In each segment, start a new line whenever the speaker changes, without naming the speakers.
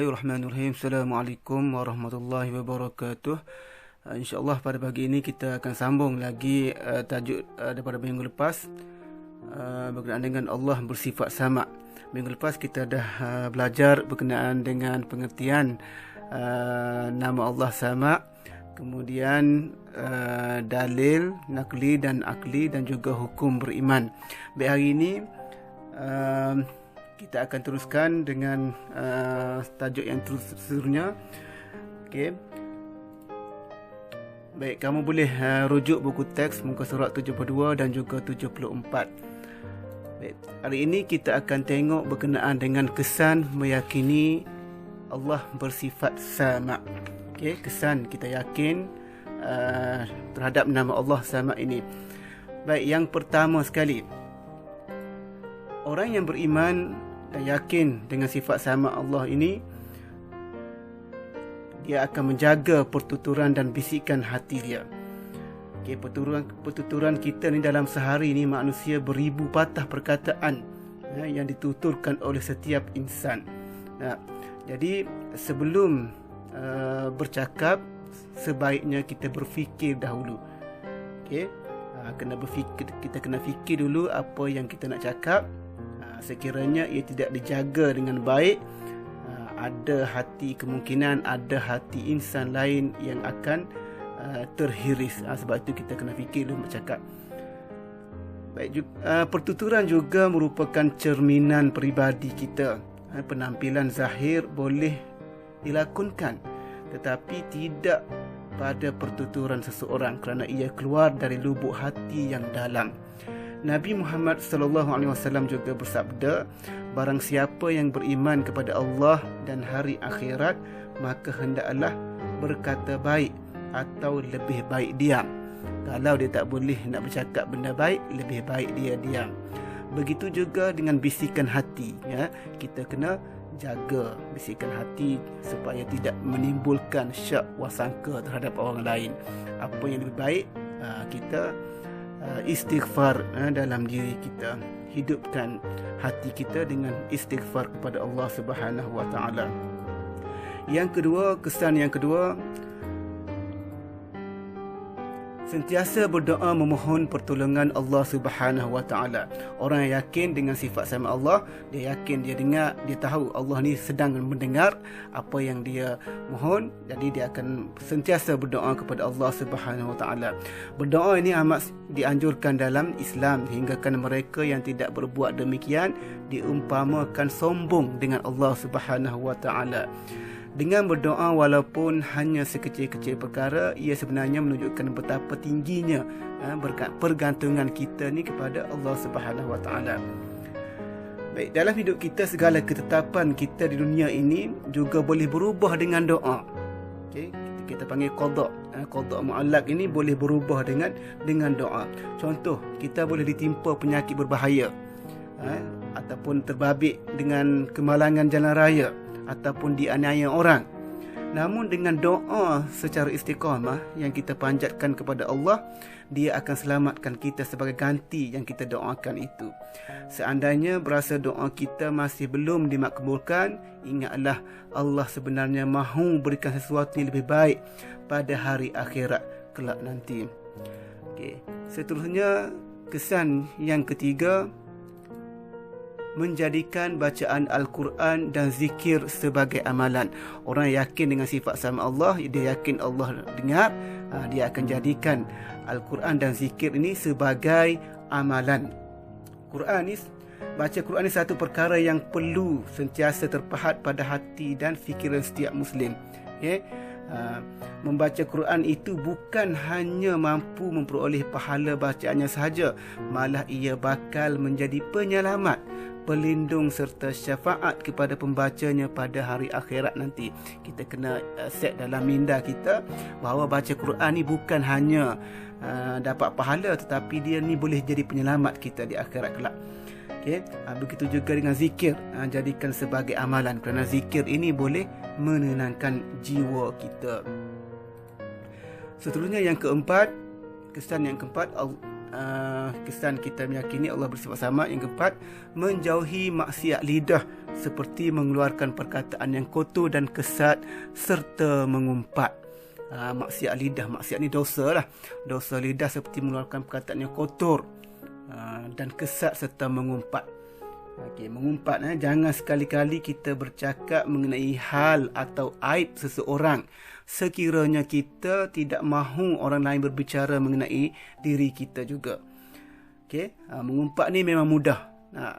Bismillahirrahmanirrahim. Assalamualaikum warahmatullahi wabarakatuh. InsyaAllah pada pagi ini kita akan sambung lagi tajuk daripada minggu lepas berkenaan dengan Allah bersifat sama. Minggu lepas kita dah belajar berkenaan dengan pengertian nama Allah sama, kemudian dalil, nakli dan akli, dan juga hukum beriman. Baik, hari ini kita akan teruskan dengan tajuk yang seterusnya. Okey. Baik, kamu boleh rujuk buku teks muka surat 72 dan juga 74. Baik, hari ini kita akan tengok berkenaan dengan kesan meyakini Allah bersifat sama. Okey, kesan kita yakin terhadap nama Allah sama ini. Baik, yang pertama sekali, orang yang beriman dan yakin dengan sifat sama Allah ini, dia akan menjaga pertuturan dan bisikan hati dia. Okay, pertuturan kita ni dalam sehari ni manusia beribu patah perkataan yang dituturkan oleh setiap insan. Jadi sebelum bercakap, sebaiknya kita berfikir dahulu. Okay? Kita kena fikir dulu apa yang kita nak cakap. Sekiranya ia tidak dijaga dengan baik, ada kemungkinan ada hati insan lain yang akan terhiris. Sebab itu kita kena fikir dulu bercakap. Baik, pertuturan juga merupakan cerminan peribadi kita. Penampilan zahir boleh dilakonkan, tetapi tidak pada pertuturan seseorang, kerana ia keluar dari lubuk hati yang dalam. Nabi Muhammad SAW juga bersabda, barang siapa yang beriman kepada Allah dan hari akhirat, maka hendaklah berkata baik atau lebih baik diam. Kalau dia tak boleh nak bercakap benda baik, lebih baik dia diam. Begitu juga dengan bisikan hati, kita kena jaga bisikan hati supaya tidak menimbulkan syak wasangka terhadap orang lain. Apa yang lebih baik, kita istighfar dalam diri kita. Hidupkan hati kita dengan istighfar kepada Allah Subhanahu wa taala. Yang kedua, kesan yang kedua, sentiasa berdoa memohon pertolongan Allah Subhanahu wa taala. Orang yang yakin dengan sifat sama Allah, dia yakin, dia dengar, dia tahu Allah ni sedang mendengar apa yang dia mohon. Jadi dia akan sentiasa berdoa kepada Allah Subhanahu wa taala. Berdoa ini amat dianjurkan dalam Islam, hinggakan mereka yang tidak berbuat demikian diumpamakan sombong dengan Allah Subhanahu wa taala. Dengan berdoa walaupun hanya sekecil-kecil perkara, ia sebenarnya menunjukkan betapa tingginya pergantungan kita ni kepada Allah Subhanahu wa taala. Baik, dalam hidup kita, segala ketetapan kita di dunia ini juga boleh berubah dengan doa. Okey, kita panggil qada. Qada muallaq ini boleh berubah dengan doa. Contoh, kita boleh ditimpa penyakit berbahaya, ataupun terbabit dengan kemalangan jalan raya, ataupun dianiaya orang. Namun dengan doa secara istiqamah yang kita panjatkan kepada Allah, dia akan selamatkan kita sebagai ganti yang kita doakan itu. Seandainya berasa doa kita masih belum dimakbulkan, ingatlah Allah sebenarnya mahu berikan sesuatu yang lebih baik pada hari akhirat kelak nanti. Okey, seterusnya, kesan yang ketiga, menjadikan bacaan Al-Quran dan zikir sebagai amalan. Orang yakin dengan sifat sama Allah, dia yakin Allah dengar, dia akan jadikan Al-Quran dan zikir ini sebagai amalan. Baca Quran ni satu perkara yang perlu sentiasa terpahat pada hati dan fikiran setiap Muslim. Membaca Quran itu bukan hanya mampu memperoleh pahala bacaannya sahaja, malah ia bakal menjadi penyelamat, pelindung serta syafaat kepada pembacanya pada hari akhirat nanti. Kita kena set dalam minda kita bahawa baca Quran ni bukan hanya dapat pahala, tetapi dia ni boleh jadi penyelamat kita di akhirat kelak. Okay? Begitu juga dengan zikir, jadikan sebagai amalan, kerana zikir ini boleh menenangkan jiwa kita. Seterusnya, yang keempat, kesan yang keempat, kesan kita meyakini Allah bersifat sama. Yang keempat, menjauhi maksiat lidah seperti mengeluarkan perkataan yang kotor dan kesat serta mengumpat. Maksiat lidah, maksiat ni dosa lah. Dosa lidah seperti mengeluarkan perkataan yang kotor dan kesat serta mengumpat. Mengumpat, jangan sekali-kali kita bercakap mengenai hal atau aib seseorang sekiranya kita tidak mahu orang lain berbicara mengenai diri kita juga. Mengumpat ni memang mudah,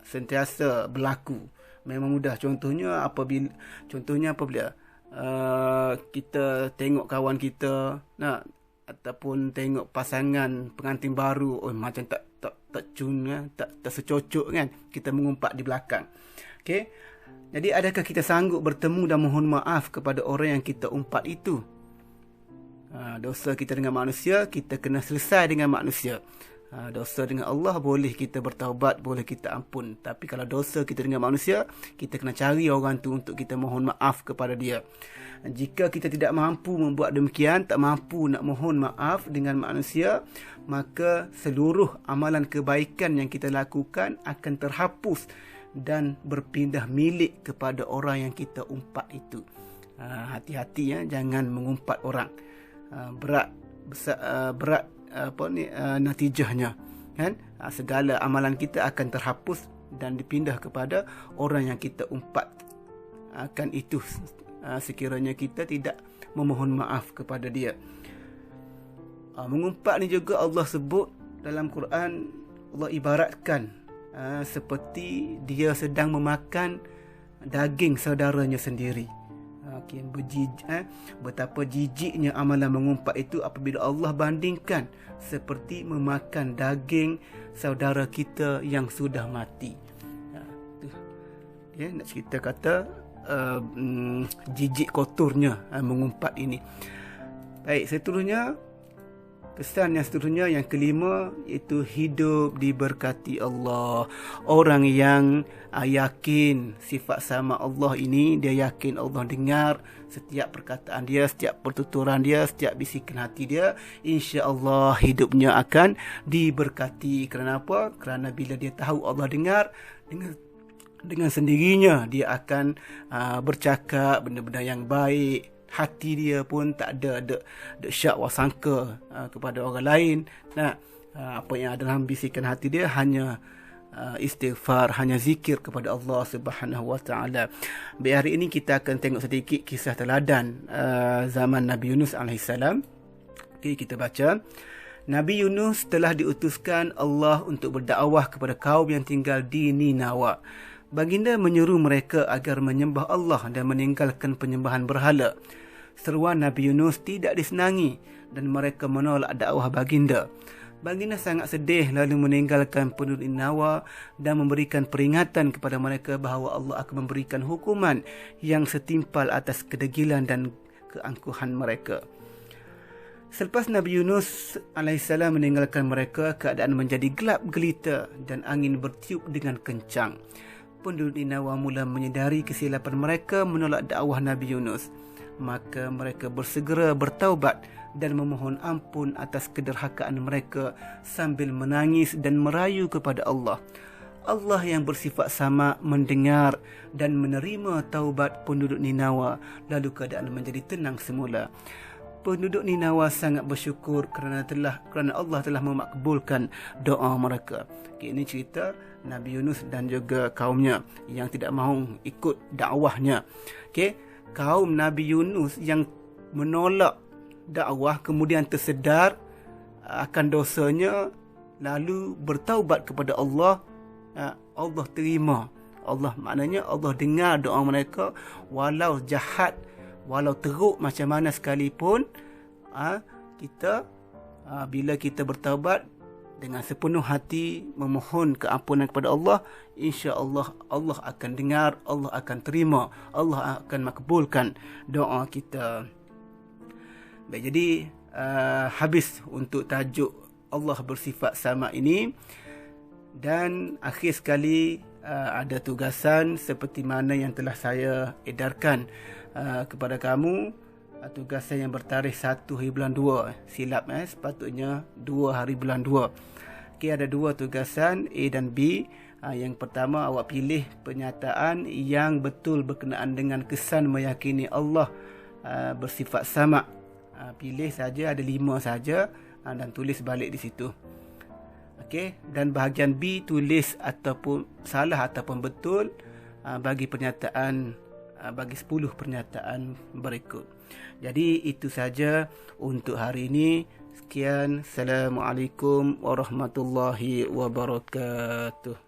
sentiasa berlaku, memang mudah. Contohnya apabila kita tengok kawan kita, ataupun tengok pasangan pengantin baru, macam tak cun, tak secocok kan, kita mengumpat di belakang. Jadi adakah kita sanggup bertemu dan mohon maaf kepada orang yang kita umpat itu? Dosa kita dengan manusia, kita kena selesai dengan manusia. Dosa dengan Allah boleh kita bertaubat, boleh kita ampun. Tapi kalau dosa kita dengan manusia, kita kena cari orang tu untuk kita mohon maaf kepada dia. Jika kita tidak mampu membuat demikian, tak mampu nak mohon maaf dengan manusia, maka seluruh amalan kebaikan yang kita lakukan akan terhapus dan berpindah milik kepada orang yang kita umpat itu. Hati-hati, jangan mengumpat orang. Berat natijahnya, kan? Segala amalan kita akan terhapus dan dipindah kepada orang yang kita umpat akan itu, sekiranya kita tidak memohon maaf kepada dia. Mengumpat ni juga Allah sebut dalam Quran, Allah ibaratkan seperti dia sedang memakan daging saudaranya sendiri. Betapa jijiknya amalan mengumpat itu apabila Allah bandingkan seperti memakan daging saudara kita yang sudah mati. Nak cerita kata jijik kotornya mengumpat ini. Baik, seterusnya, kesan yang seterusnya, yang kelima, iaitu hidup diberkati Allah. Orang yang yakin sifat sama Allah ini, dia yakin Allah dengar setiap perkataan dia, setiap pertuturan dia, setiap bisikan hati dia, insya-Allah hidupnya akan diberkati. Kerana apa? Kerana bila dia tahu Allah dengar, dengan sendirinya dia akan bercakap benda-benda yang baik. Hati dia pun tak ada syak wasangka kepada orang lain. Apa yang ada dalam bisikan hati dia hanya istighfar, hanya zikir kepada Allah Subhanahu Wa Taala. Hari ini kita akan tengok sedikit kisah teladan zaman Nabi Yunus alaihissalam. Kita baca. Nabi Yunus telah diutuskan Allah untuk berdakwah kepada kaum yang tinggal di Ninawa. Baginda menyuruh mereka agar menyembah Allah dan meninggalkan penyembahan berhala. Seruan Nabi Yunus tidak disenangi dan mereka menolak dakwah baginda. Baginda sangat sedih lalu meninggalkan penduduk Ninawa dan memberikan peringatan kepada mereka bahawa Allah akan memberikan hukuman yang setimpal atas kedegilan dan keangkuhan mereka. Selepas Nabi Yunus alaihissalam meninggalkan mereka, keadaan menjadi gelap gelita dan angin bertiup dengan kencang. Penduduk Ninawa mula menyedari kesilapan mereka menolak dakwah Nabi Yunus. Maka mereka bersegera bertaubat dan memohon ampun atas kederhakaan mereka sambil menangis dan merayu kepada Allah. Allah yang bersifat sama mendengar dan menerima taubat penduduk Ninawa, lalu keadaan menjadi tenang semula. Penduduk Ninawa sangat bersyukur kerana Allah telah memakbulkan doa mereka. Ini cerita Nabi Yunus dan juga kaumnya yang tidak mahu ikut dakwahnya. Kaum Nabi Yunus yang menolak dakwah kemudian tersedar akan dosanya lalu bertaubat kepada Allah. Allah terima. Maknanya Allah dengar doa mereka, walau jahat, walau teruk macam mana sekalipun, bila kita bertaubat dengan sepenuh hati memohon keampunan kepada Allah, insya-Allah Allah akan dengar, Allah akan terima, Allah akan makbulkan doa kita. Baik, jadi habis untuk tajuk Allah bersifat sama ini. Dan akhir sekali ada tugasan seperti mana yang telah saya edarkan kepada kamu. Tugasan yang bertarikh 1 hari bulan 2. Silap sepatutnya 2 hari bulan 2. Okey, ada dua tugasan A dan B. Yang pertama, awak pilih pernyataan yang betul berkenaan dengan kesan meyakini Allah bersifat sama. Pilih saja, ada 5 saja, dan tulis balik di situ. Okey, dan bahagian B, tulis ataupun salah ataupun betul bagi 10 pernyataan berikut. Jadi itu saja untuk hari ini. Sekian. Assalamualaikum warahmatullahi wabarakatuh.